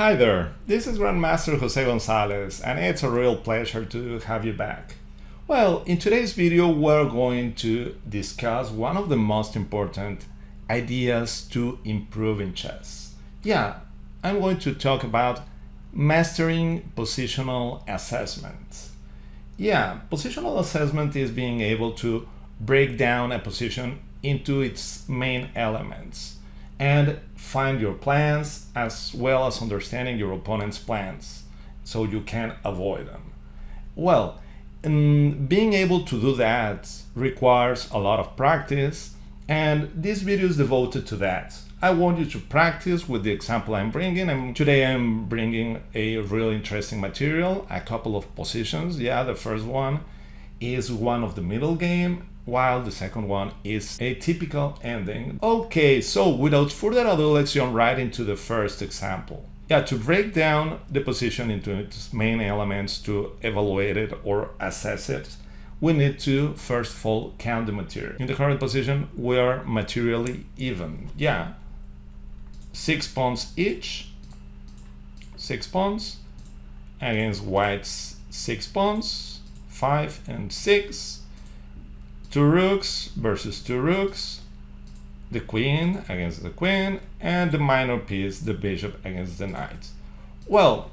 Hi there, this is Grandmaster Jose Gonzalez, and it's a real pleasure to have you back. Well, in today's video, we're going to discuss one of the most important ideas to improve in chess. Yeah, I'm going to talk about mastering positional assessment. Yeah, positional assessment is being able to break down a position into its main elements and find your plans as well as understanding your opponent's plans so you can avoid them. Well, being able to do that requires a lot of practice, and this video is devoted to that. I want you to practice with the example I'm bringing, and today I'm bringing a really interesting material, a couple of positions. Yeah, the first one is one of the middle game, while the second one is a typical ending. Okay, so without further ado, let's jump right into the first example. Yeah, to break down the position into its main elements to evaluate it or assess it, we need to first of all count the material. In the current position, we are materially even. Yeah, 6 pawns each, 6 pawns, against white's 6 pawns, 5 and 6. 2 rooks versus 2 rooks, the queen against the queen, and the minor piece, the bishop, against the knight. Well,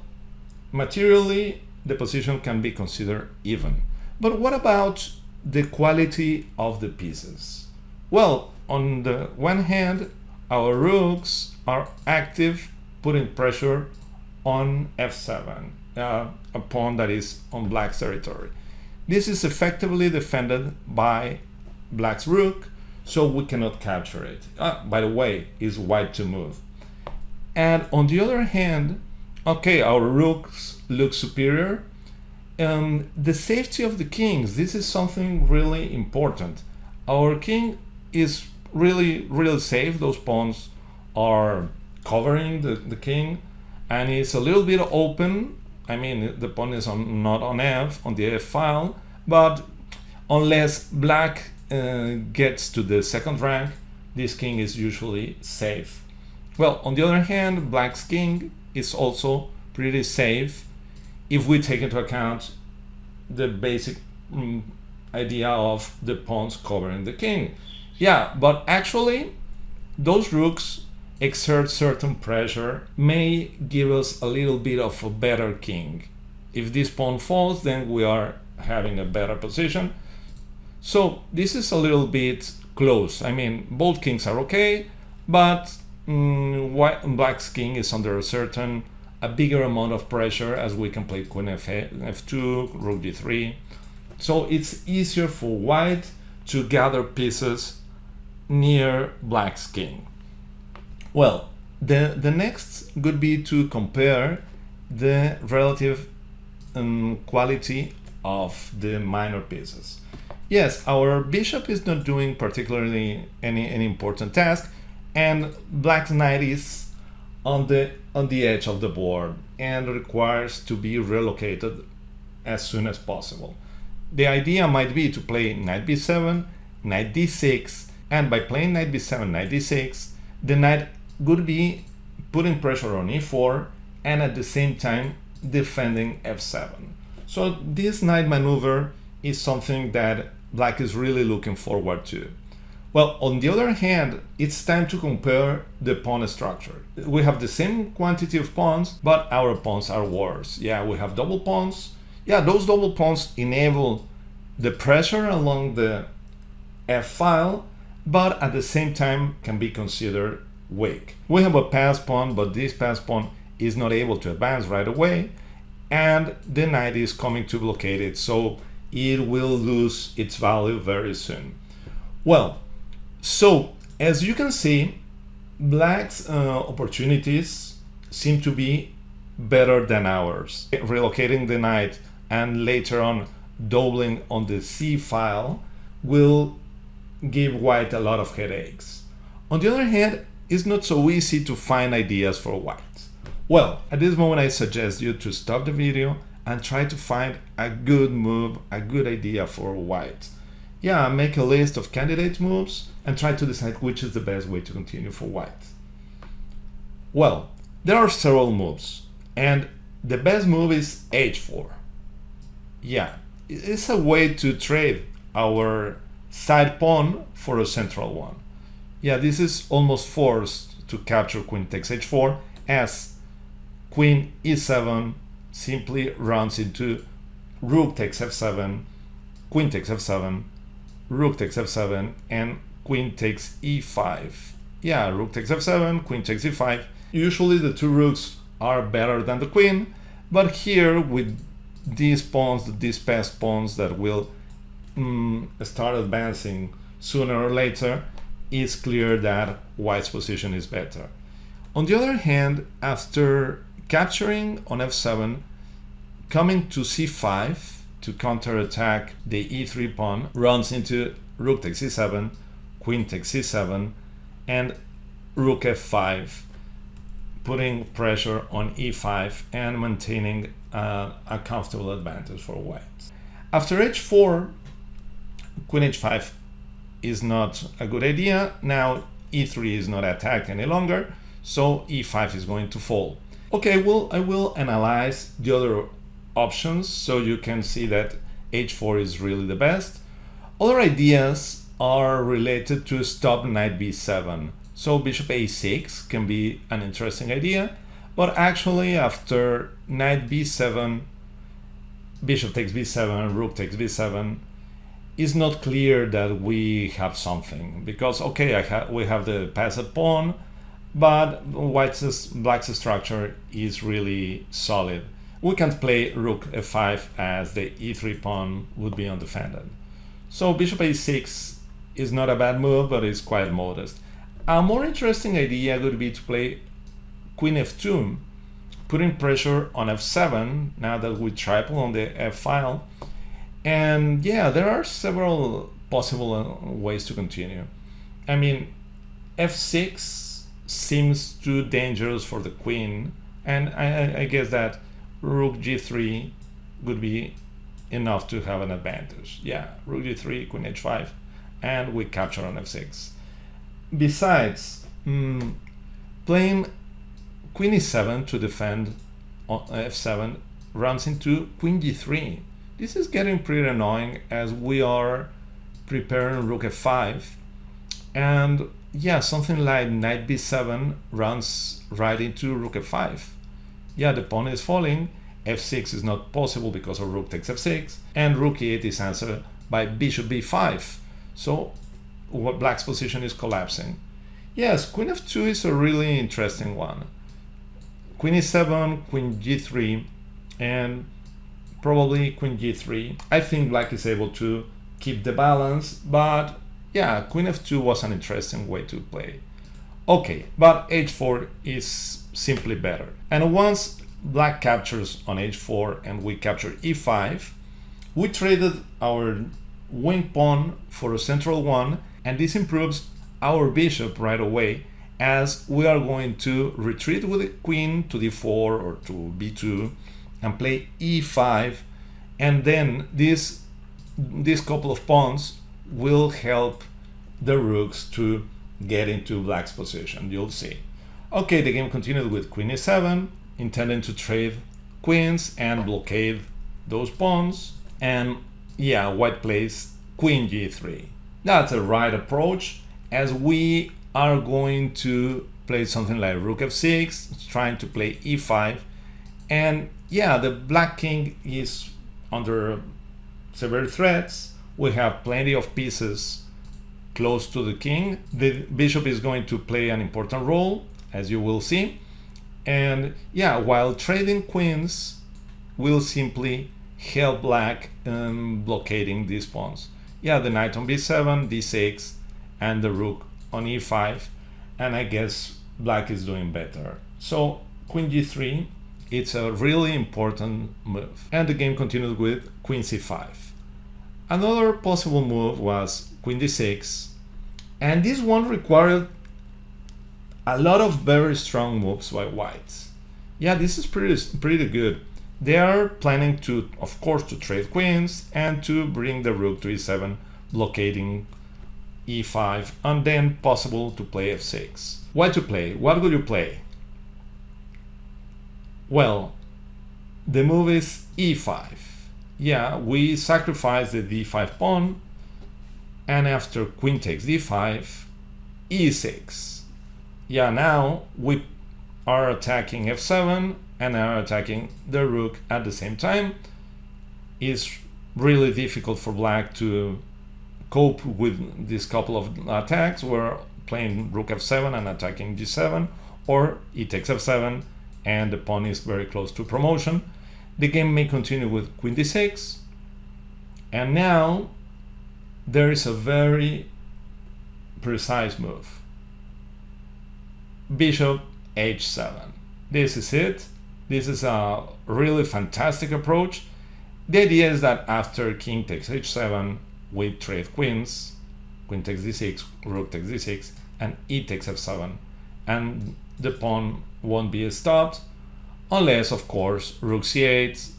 materially, the position can be considered even. But what about the quality of the pieces? Well, on the one hand, our rooks are active, putting pressure on f7, a pawn that is on black's territory. This is effectively defended by black's rook, so we cannot capture it. By the way, it's white to move. And on the other hand, okay, our rooks look superior. The safety of the kings, this is something really important. Our king is really safe. Those pawns are covering the king, and it's a little bit open. I mean, the pawn is not on f, on the f file, but unless black gets to the second rank, this king is usually safe. Well, on the other hand, black's king is also pretty safe if we take into account the basic idea of the pawns covering the king. Yeah, but actually, those rooks exert certain pressure, may give us a little bit of a better king. If this pawn falls, then we are having a better position. So this is a little bit close. I mean, both kings are okay, but black's king is under a bigger amount of pressure, as we can play queen f2, rook d3. So it's easier for white to gather pieces near black's king. Well, the next would be to compare the relative quality of the minor pieces. Yes, our bishop is not doing particularly any important task, and black's knight is on the edge of the board and requires to be relocated as soon as possible. The idea might be to play knight b7, knight d6, and by playing knight b7, knight d6, the knight would be putting pressure on e4 and at the same time defending f7. So this knight maneuver is something that black is really looking forward to. Well, on the other hand, it's time to compare the pawn structure. We have the same quantity of pawns, but our pawns are worse. Yeah, we have double pawns. Yeah, those double pawns enable the pressure along the f file, but at the same time can be considered weak. We have a pass pawn, but this pass pawn is not able to advance right away, and the knight is coming to blockade it, so it will lose its value very soon. Well, so as you can see, black's opportunities seem to be better than ours. Relocating the knight and later on doubling on the c file will give white a lot of headaches. On the other hand, it's not so easy to find ideas for white. Well, at this moment I suggest you to stop the video and try to find a good move, a good idea for white. Yeah, make a list of candidate moves and try to decide which is the best way to continue for white. Well, There are several moves, and the best move is h4. Yeah, it's a way to trade our side pawn for a central one. Yeah, this is almost forced to capture queen takes h4, as queen e7 simply runs into rook takes f7, queen takes f7, rook takes f7, and queen takes e5. Yeah, rook takes f7, queen takes e5. Usually the two rooks are better than the queen, but here with these pawns, these passed pawns that will start advancing sooner or later, it's clear that white's position is better. On the other hand, after capturing on f7, coming to c5 to counterattack the e3 pawn runs into rook takes e7, queen takes c7, and rook f5, putting pressure on e5 and maintaining a comfortable advantage for white. After h4, queen h5 is not a good idea. Now e3 is not attacked any longer, so e5 is going to fall. Okay, well, I will analyze the other options so you can see that h4 is really the best. Other ideas are related to stop knight b7. So bishop a6 can be an interesting idea, but actually after knight b7, bishop takes b7, rook takes b7, it's not clear that we have something, because okay, we have the passed pawn, but black's structure is really solid. We can't play rook f5 as the e3 pawn would be undefended. So bishop a6 is not a bad move, but it's quite modest. A more interesting idea would be to play queen f2, putting pressure on f7 now that we triple on the f file. And yeah, there are several possible ways to continue. I mean, f6 seems too dangerous for the queen, and I guess that rook g3 would be enough to have an advantage. Yeah, rook g3, queen h5, and we capture on f6. Besides, playing queen e7 to defend on f7 runs into queen g3. This is getting pretty annoying as we are preparing rook f5, and yeah, something like knight b7 runs right into rook f5. Yeah, the pawn is falling, f6 is not possible because of rook takes f6, and rook e8 is answered by bishop b5. So black's position is collapsing. Yes, queen f2 is a really interesting one. Queen e7, queen g3, and probably queen g3. I think black is able to keep the balance, but yeah, queen f2 was an interesting way to play. Okay, but h4 is simply better. And once black captures on h4 and we capture e5, we traded our wing pawn for a central one, and this improves our bishop right away, as we are going to retreat with the queen to d4 or to b2 and play e5, and then this couple of pawns will help the rooks to get into black's position. You'll see. Okay, the game continued with queen e7, intending to trade queens and blockade those pawns, and yeah, white plays queen g3. That's a right approach, as we are going to play something like rook f6, trying to play e5, and yeah, the black king is under severe threats. We have plenty of pieces close to the king. The bishop is going to play an important role, as you will see, and yeah, while trading queens will simply help black blockading these pawns. Yeah, the knight on b7, d6, and the rook on e5, and I guess black is doing better. So queen g3, it's a really important move. And the game continued with queen c5. Another possible move was queen d6, and this one required a lot of very strong moves by white. Yeah, this is pretty good. They are planning to, of course, to trade queens and to bring the rook to e7, blockading e5, and then possible to play f6. What to play? What would you play? Well, the move is e5. Yeah, we sacrifice the d5 pawn, and after queen takes d5, e6. Yeah, now we are attacking f7 and are attacking the rook at the same time. It's really difficult for black to cope with this couple of attacks. We're playing rook f7 and attacking g7, or e takes f7 and the pawn is very close to promotion. The game may continue with queen d6, and now there is a very precise move. Bishop h7. This is it. This is a really fantastic approach. The idea is that after king takes h7, we trade queens, queen takes d6, rook takes d6, and e takes f7, and the pawn won't be stopped unless, of course, rook c8,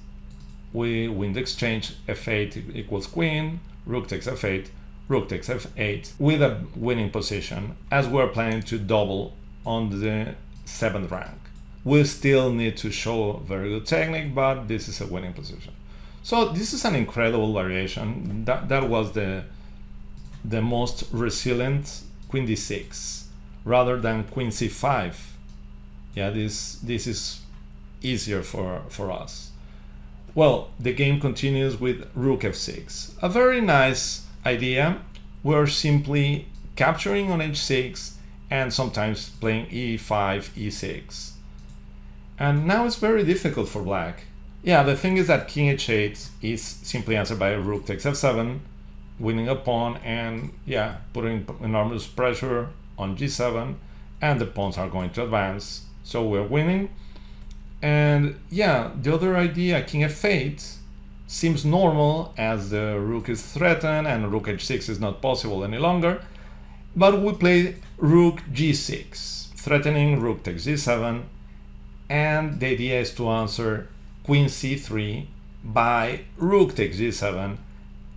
we win the exchange, f8 equals queen, rook takes f8, rook takes f8 with a winning position, as we're planning to double on the 7th rank. We still need to show very good technique, but this is a winning position. So this is an incredible variation. That was the most resilient queen d6 rather than queen c5. Yeah, this is easier for us. Well, the game continues with rook f6. A very nice idea. We're simply capturing on h6 and sometimes playing e5, e6. And now it's very difficult for black. Yeah, the thing is that king h8 is simply answered by rook takes f7, winning a pawn, and yeah, putting enormous pressure on g7, and the pawns are going to advance, so we're winning. And yeah, the other idea, king f8, seems normal as the rook is threatened and rook h6 is not possible any longer, but we play rook g6, threatening rook takes g7, and the idea is to answer queen c3 by rook takes g7,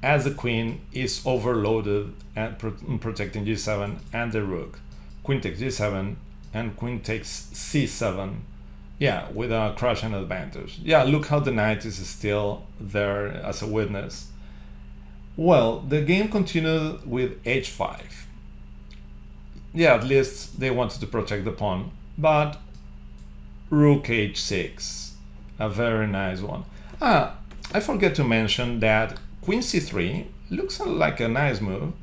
as the queen is overloaded and protecting g7 and the rook. Queen takes g7 and queen takes c7. Yeah, with a crushing advantage. Yeah, look how the knight is still there as a witness. Well, the game continued with h5. Yeah, at least they wanted to protect the pawn, but rook h6, a very nice one. I forget to mention that queen c3 looks like a nice move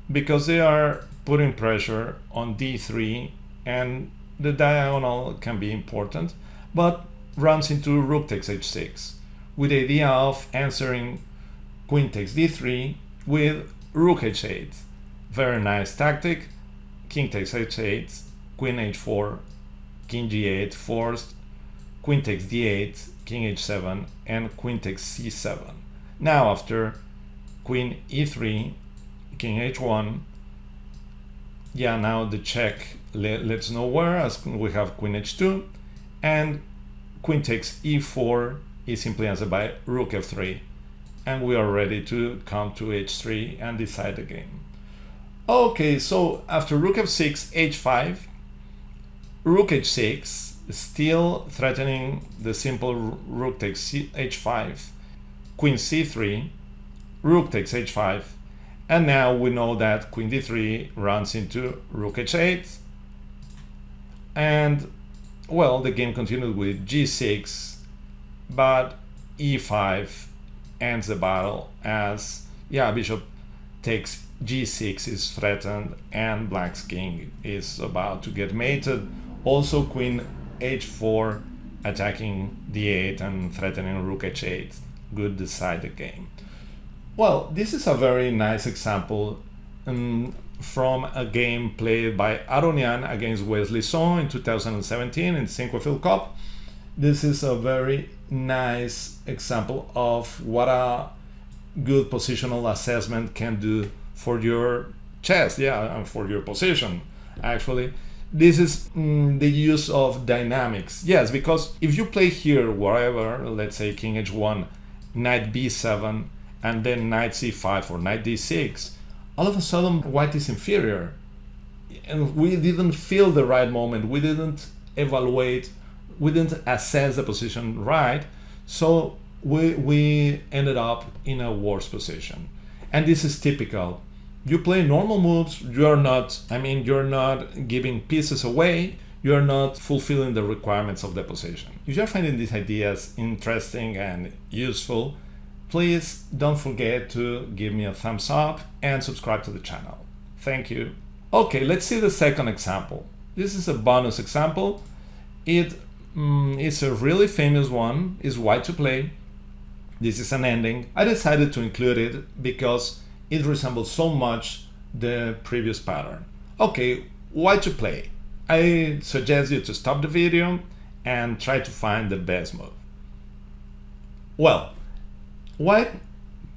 because they are putting pressure on d3 and the diagonal can be important, but runs into rook takes h6 with the idea of answering queen takes d3 with rook h8. Very nice tactic. King takes h8, queen h4, king g8 forced, queen takes d8, king h7, and queen takes c7. Now after queen e3, king h1, yeah, now the check leads nowhere as we have queen h2, and queen takes e4 is simply answered by rook f3, and we are ready to come to h3 and decide the game. Okay, so after rook f6, h5, rook h6, still threatening the simple rook takes h5, queen c3, rook takes h5, and now we know that queen d3 runs into rook h8, and well, the game continued with g6, but e5 ends the battle as, yeah, bishop takes g6 is threatened and black's king is about to get mated. Also queen h4 attacking d8 and threatening rook h8 could decide the game. Well, this is a very nice example from a game played by Aronian against Wesley So in 2017 in Cinquefield Cup. This is a very nice example of what a good positional assessment can do for your chess, yeah, and for your position, actually. This is the use of dynamics. Yes, because if you play here, wherever, let's say king h1, knight b7, and then knight c5 or knight d6, all of a sudden white is inferior. And we didn't feel the right moment. We didn't evaluate we didn't assess the position right, so we ended up in a worse position. And this is typical. You play normal moves, you're not giving pieces away, you're not fulfilling the requirements of the position. If you're finding these ideas interesting and useful, please don't forget to give me a thumbs up and subscribe to the channel. Thank you. Okay, let's see the second example. This is a bonus example. It's a really famous one. It's white to play. This is an ending. I decided to include it because it resembles so much the previous pattern. Okay, white to play. I suggest you to stop the video and try to find the best move. Well, white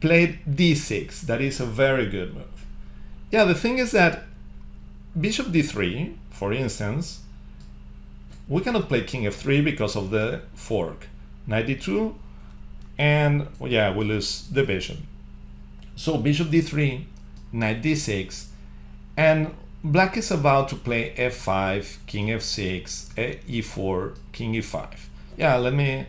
played d6. That is a very good move. Yeah, the thing is that bishop d3, for instance, we cannot play king f3 because of the fork. Knight d2, and yeah, we lose the bishop. So bishop d3, knight d6, and black is about to play f5, king f6, e4, king e5. Yeah, let me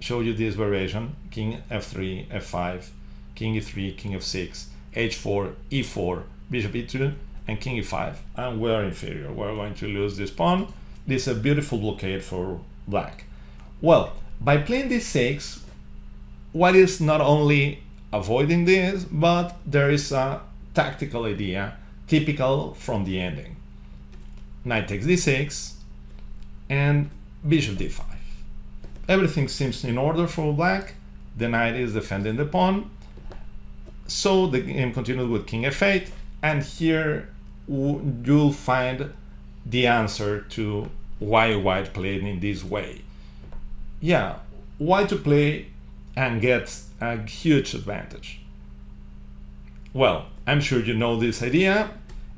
show you this variation. King f3, f5, king e3, king f6, h4, e4, bishop e2, and king e5. And we're inferior. We're going to lose this pawn. This is a beautiful blockade for black. Well, by playing d6, white is not only avoiding this, but there is a tactical idea typical from the ending. Knight takes d6 and bishop d5. Everything seems in order for black. The knight is defending the pawn. So the game continues with king f8, and here you'll find the answer to why white played in this way. Yeah, white to play and get a huge advantage. Well, I'm sure you know this idea.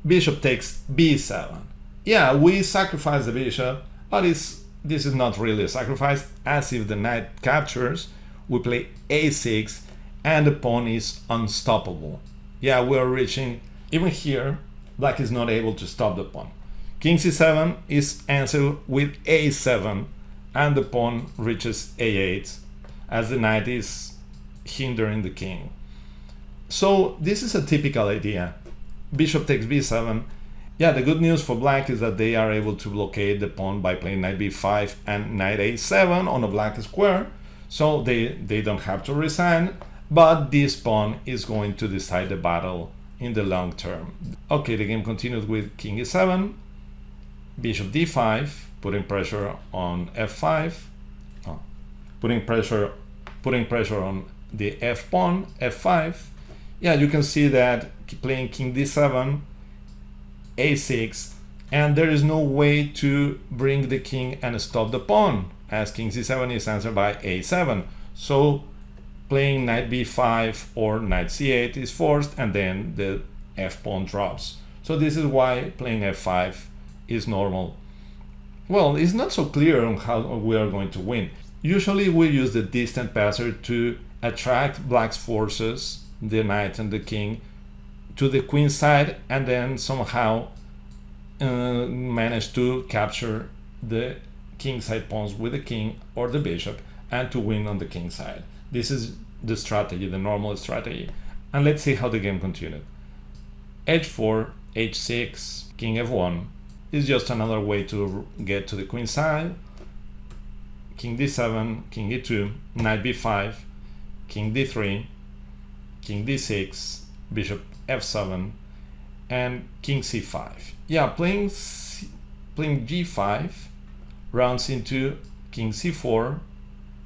Bishop takes b7. Yeah, we sacrifice the bishop, but this is not really a sacrifice, as if the knight captures, we play a6 and the pawn is unstoppable. Yeah, we are reaching, even here, black is not able to stop the pawn. King c7 is answered with a7 and the pawn reaches a8 as the knight is hindering the king. So this is a typical idea. Bishop takes b7. Yeah, the good news for black is that they are able to blockade the pawn by playing knight b5 and knight a7 on a black square, so they don't have to resign, but this pawn is going to decide the battle in the long term. Okay, the game continued with king e7, bishop d5, putting pressure on f5, putting pressure on the f pawn, f5. Yeah, you can see that playing king d7, a6, and there is no way to bring the king and stop the pawn, as king c7 is answered by a7. So playing knight b5 or knight c8 is forced, and then the f pawn drops. So this is why playing f5 is normal. Well, it's not so clear on how we are going to win. Usually we use the distant passer to attract black's forces, the knight and the king, to the queen side, and then somehow manage to capture the king side pawns with the king or the bishop and to win on the king side. This is the strategy, the normal strategy. And let's see how the game continued. h4, h6, king f1 is just another way to get to the queen side. King d7, king e2, knight b5, king d3, king d6, bishop f7, and king c5. Yeah, playing g5 rounds into king c4,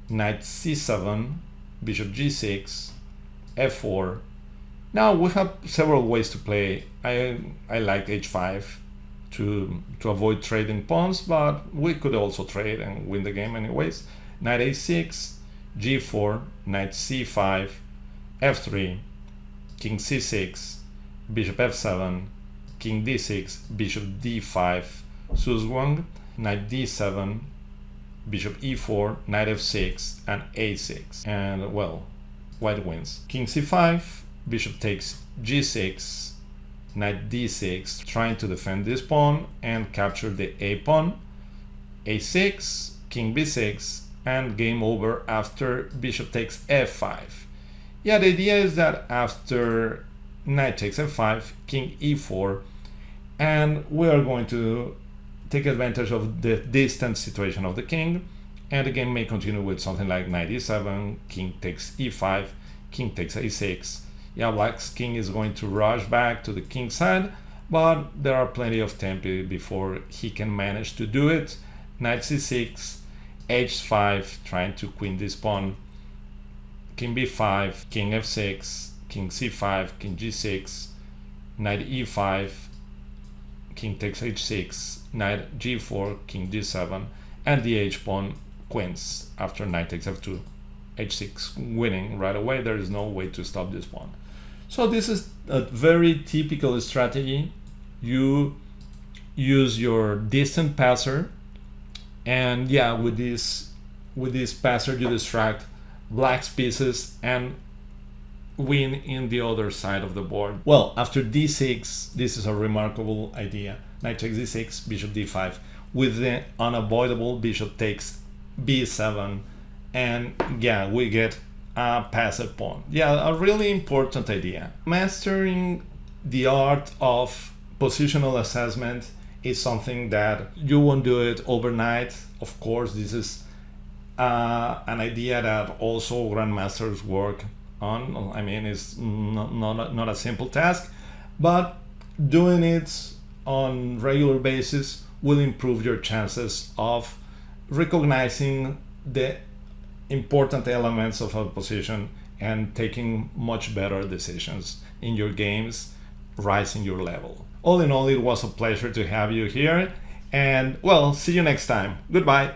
knight c7, bishop g6, f4. Now we have several ways to play. I like h5 to avoid trading pawns, but we could also trade and win the game anyways. Knight a6, g4, knight c5, f3, king c6, bishop f7, king d6, bishop d5, Suswang, knight d7, bishop e4, knight f6, and a6. And well, white wins. King c5, bishop takes g6, knight d6, trying to defend this pawn and capture the a pawn. a6, king b6, and game over after bishop takes f5. Yeah, the idea is that after knight takes f5, king e4, and we are going to take advantage of the distant situation of the king, and the game may continue with something like knight e7, king takes e5, king takes a6. Yeah, black's king is going to rush back to the king's side, but there are plenty of tempi before he can manage to do it. Knight c6, h5, trying to queen this pawn, king b5, king f6, king c5, king g6, knight e5, king takes h6, knight g4, king d7, and the h-pawn queens after knight takes f2, h6 winning right away. There is no way to stop this pawn. So this is a very typical strategy. You use your distant passer, and yeah, with this passer you distract black's pieces and win in the other side of the board. Well, after d6, this is a remarkable idea. Knight takes d6, bishop d5, with the unavoidable bishop takes b7, and yeah, we get a passive pawn. Yeah, a really important idea. Mastering the art of positional assessment is something that you won't do it overnight. Of course, this is an idea that also grandmasters work on. I mean, it's not a simple task, but doing it on regular basis will improve your chances of recognizing the important elements of a position and taking much better decisions in your games, rising your level. All in all, it was a pleasure to have you here, and well, see you next time. Goodbye.